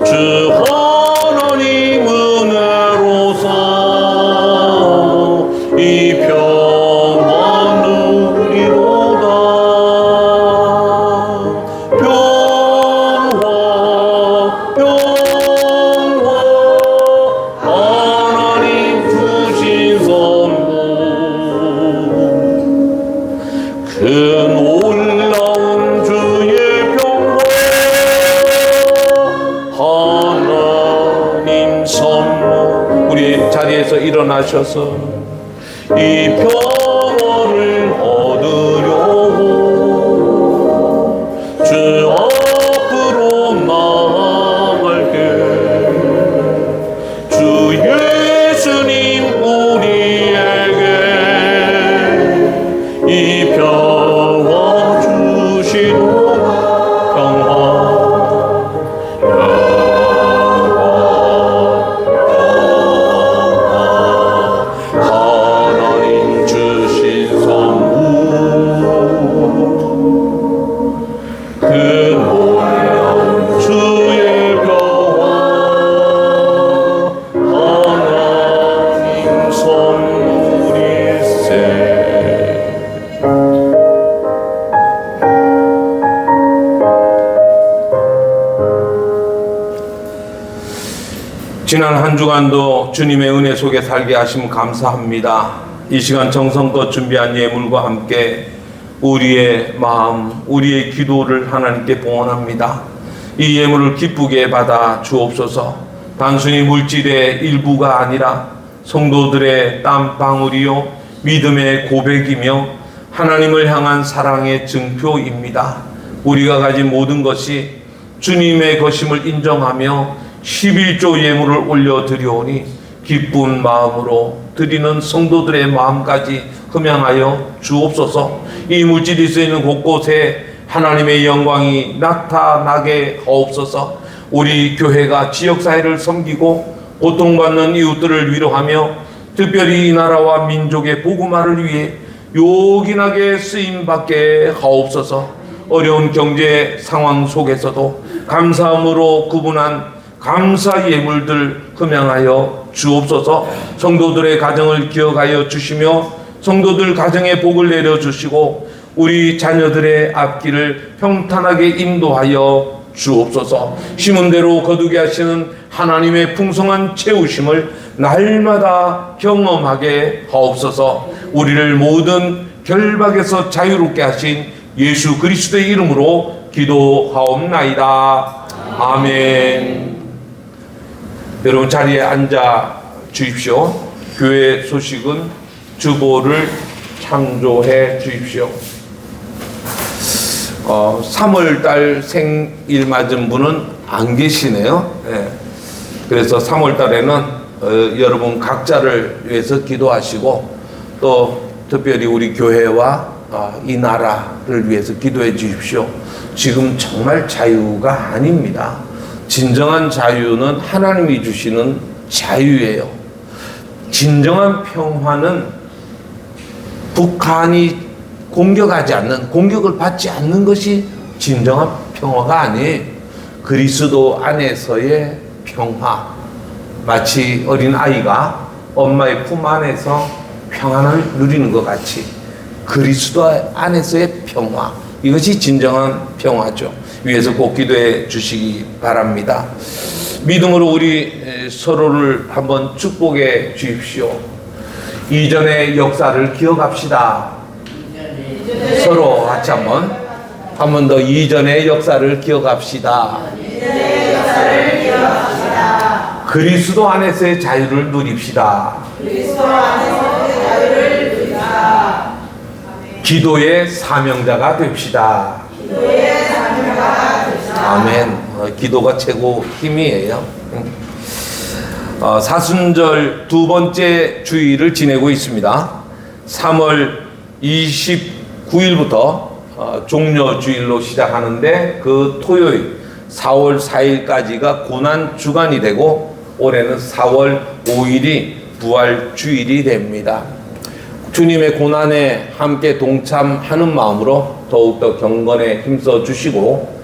주 하나님 은혜로서 이 평화 누리도다 하나님 주신 선물 그 놀라운 주의 평화 하나님 선물 우리 자리에서 일어나셔서 이 평화를 얻으려 지난 한 주간도 주님의 은혜 속에 살게 하심 감사합니다. 이 시간 정성껏 준비한 예물과 함께 우리의 마음, 우리의 기도를 하나님께 봉헌합니다. 이 예물을 기쁘게 받아 주옵소서. 단순히 물질의 일부가 아니라 성도들의 땀방울이요 믿음의 고백이며 하나님을 향한 사랑의 증표입니다. 우리가 가진 모든 것이 주님의 것임을 인정하며 11조 예물을 올려드리오니 기쁜 마음으로 드리는 성도들의 마음까지 흠양하여 주옵소서. 이 물질이 쓰이는 곳곳에 하나님의 영광이 나타나게 하옵소서. 우리 교회가 지역사회를 섬기고 고통받는 이웃들을 위로하며 특별히 이 나라와 민족의 복음화를 위해 요긴하게 쓰임받게 하옵소서. 어려운 경제 상황 속에서도 감사함으로 구분한 감사 예물들 흠양하여 주옵소서. 성도들의 가정을 기억하여 주시며 성도들 가정에 복을 내려주시고 우리 자녀들의 앞길을 평탄하게 인도하여 주옵소서. 심은 대로 거두게 하시는 하나님의 풍성한 채우심을 날마다 경험하게 하옵소서. 우리를 모든 결박에서 자유롭게 하신 예수 그리스도의 이름으로 기도하옵나이다. 아멘. 여러분 자리에 앉아 주십시오. 교회 소식은 주보를 참조해 주십시오. 3월달 생일 맞은 분은 안 계시네요. 네. 그래서 3월달에는 여러분 각자를 위해서 기도하시고 또 특별히 우리 교회와 이 나라를 위해서 기도해 주십시오. 지금 정말 자유가 아닙니다. 진정한 자유는 하나님이 주시는 자유예요. 진정한 평화는 북한이 공격하지 않는, 공격을 받지 않는 것이 진정한 평화가 아니에요. 그리스도 안에서의 평화. 마치 어린 아이가 엄마의 품 안에서 평안을 누리는 것 같이 그리스도 안에서의 평화. 이것이 진정한 평화죠. 위에서 꼭 기도해 주시기 바랍니다. 믿음으로 우리 서로를 한번 축복해 주십시오. 이전의 역사를 기억합시다. 서로 같이 한 번 더 이전의 역사를 기억합시다. 그리스도 안에서의 자유를 누립시다. 기도의 사명자가 됩시다. 아멘. 기도가 최고 힘이에요. 사순절 두 번째 주일을 지내고 있습니다. 3월 29일부터 종려주일로 시작하는데 그 토요일 4월 4일까지가 고난 주간이 되고 올해는 4월 5일이 부활주일이 됩니다. 주님의 고난에 함께 동참하는 마음으로 더욱더 경건에 힘써 주시고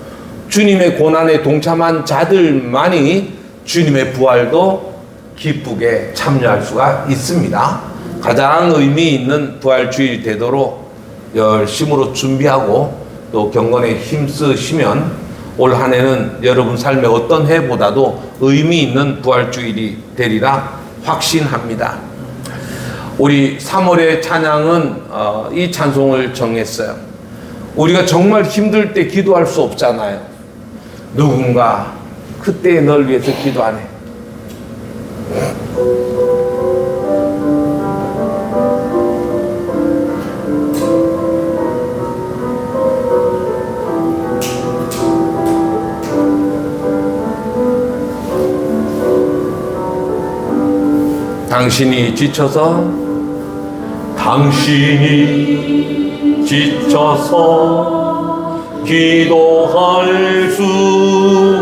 주님의 고난에 동참한 자들만이 주님의 부활도 기쁘게 참여할 수가 있습니다. 가장 의미 있는 부활주일 되도록 열심으로 준비하고 또 경건에 힘쓰시면 올 한 해는 여러분 삶의 어떤 해보다도 의미 있는 부활주일이 되리라 확신합니다. 우리 3월의 찬양은 이 찬송을 정했어요. 우리가 정말 힘들 때 기도할 수 없잖아요. 누군가 그때 널 위해서 기도하네. 당신이 지쳐서 기도할 수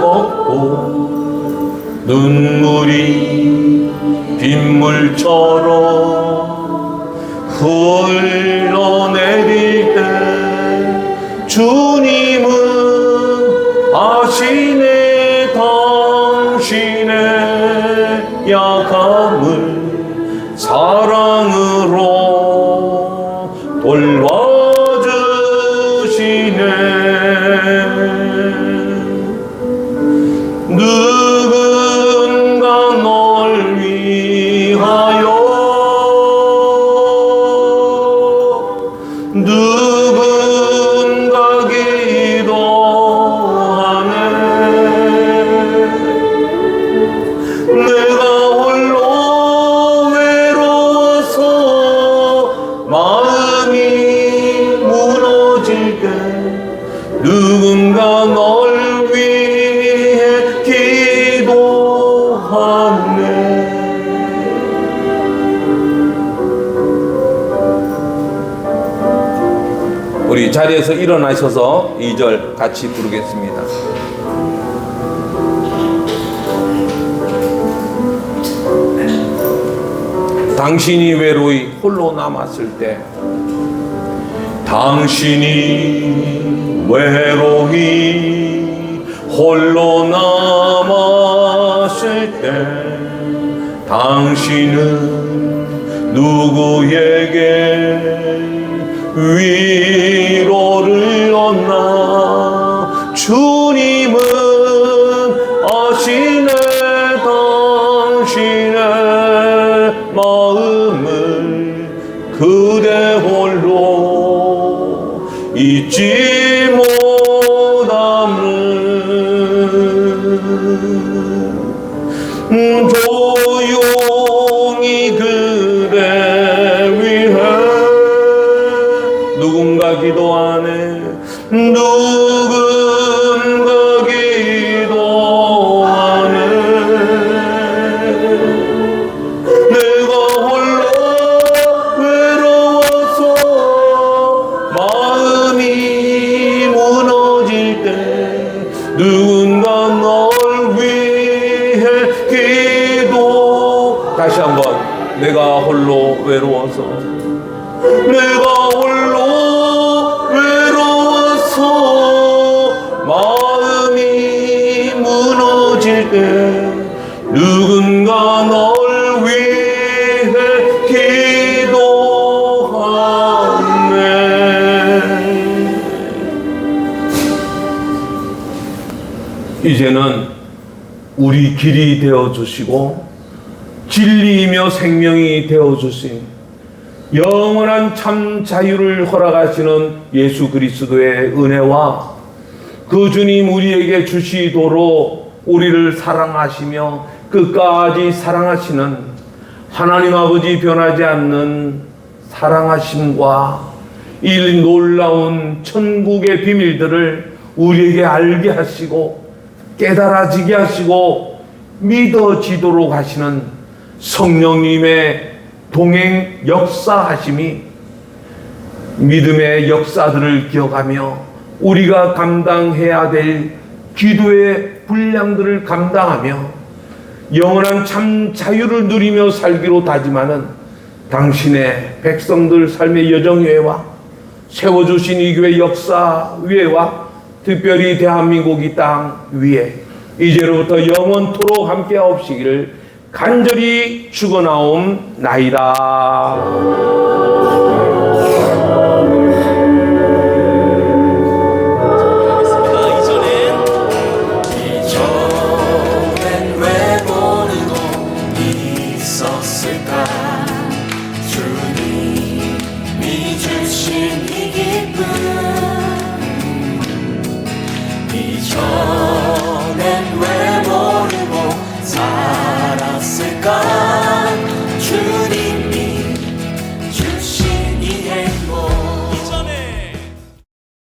없고 눈물이 빗물처럼 흘러내릴 때 주님은 아시네 당신의 약함을 사랑으로 돌봐주시네. 누군가 너 자리에서 일어나셔서 2절 같이 부르겠습니다. 당신이 외로이 홀로 남았을 때, 당신이 외로이 홀로 남았을 때 당신은 누구에게 위로를 얻나? 주님은 아시네 당신의 마음을, 그대 홀로 잊지 못함을 조용히 그대 위해 누군가 기도하네, 누군가 기도하네. 내가 홀로 외로워서 마음이 무너질 때 누군가 널 위해 기도. 다시 한번. 내가 홀로 외로워서, 내가 홀로 외로워서 마음이 무너질 때 누군가 널 위해 기도하네. 이제는 우리 길이 되어주시고 진리이며 생명이 되어주신 영원한 참 자유를 허락하시는 예수 그리스도의 은혜와 그 주님 우리에게 주시도록 우리를 사랑하시며 끝까지 사랑하시는 하나님 아버지 변하지 않는 사랑하심과 이 놀라운 천국의 비밀들을 우리에게 알게 하시고 깨달아지게 하시고 믿어지도록 하시는 성령님의 동행 역사하심이 믿음의 역사들을 기억하며 우리가 감당해야 될 기도의 분량들을 감당하며 영원한 참 자유를 누리며 살기로 다짐하는 당신의 백성들 삶의 여정 위에와 세워주신 이 교회 역사 위에와 특별히 대한민국 이 땅 위에 이제로부터 영원토록 함께하옵시기를 간절히 축원하옵나이다. 이전엔 왜 모르고 있었을까? 주님이 주신 이 기쁨, 이전